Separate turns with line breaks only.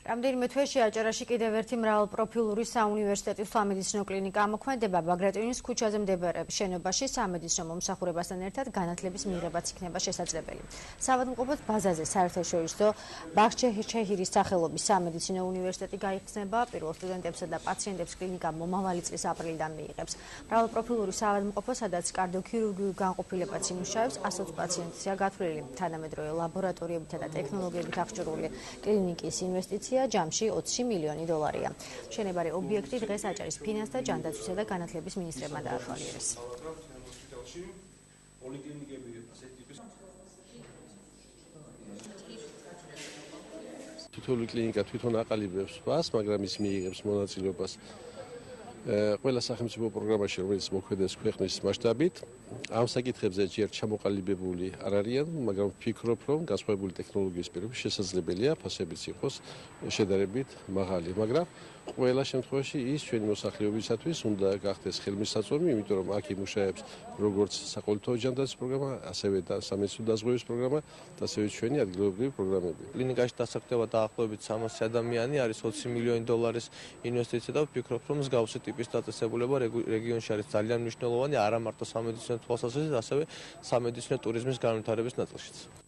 რამდენიმე თვეში აჭარაში კიდევ ერთი მრავალპროფილური საუნივერსიტეტო სამედიცინო კლინიკა მოქმედება. ბაგრატიონის ქუჩაზე მდებარე შენობაში სამედიცინო მომსახურებასთან ერთად განათლების მიღებაც იქნება შესაძლებელი. საავადმყოფოს ბაზაზე საერთაშორისო ბახჩეჰირის სახელობის სამედიცინო უნივერსიტეტი გაიხსნება. პირველ სტუდენტებსა და პაციენტებს კლინიკა მომავალი წლის აპრილიდან მიიღებს. მრავალპროფილური საავადმყოფო, სადაც კარდიოქირურგიული განყოფილებაც იმუშავებს, 120 პაციენტია გათვლილი. თანამედროვე ლაბორატორიებითა და ტექნოლოგიებით აღჭურვილი კლინიკის ინვესტიცია ჯამში 20 მილიონი დოლარია. მშენებარე ობიექტი დღეს აჭარის ფინანსთა, ჯანდაცვისა და განათლების მინისტრებმა დაათვალიერეს.
თითოეული კლინიკა თვითონ აყალიბებს მას, მაგრამ ის მიიღებს მონაწილეობას ყველა სახელმწიფო პროგრამაში, რომელიც მოქმედებს ქვეყნის მასშტაბით. ამ საკითხებზე ჯერ ჩამოყალიბებული არ არიან, მაგრამ ვფიქრობ, რომ განსხვავებული ტექნოლოგიის პირობებში შესაძლებელია ფასებიც იყოს შედარებით მაღალი, მაგრამ ყველა შემთხვევაში ის ჩვენი მოსახლეობისათვის უნდა გახდეს ხელმისაწვდომი, იმიტომ რომ აქ იმუშავებს როგორც საყოველთაო ჯანდაცვის პროგრამა, ასევე და სამედიცინო დაზღვევის პროგრამა, ასევე ჩვენი ადგილობრივი პროგრამები.
კლინიკაში დასაქმდება დაახლოებით 300 ადამიანი, არის 20 მილიონი დოლარის ინვესტიცია და ვფიქრობ, რომ მსგავსი ტიპის დაწესებულება რეგიონში არის ძალიან მნიშვნელოვანი, არა მარტო სამედიცინო თვალსაზრისით, ასევე სამედიცინო ტურიზმის განვითარების ნაწილშიც.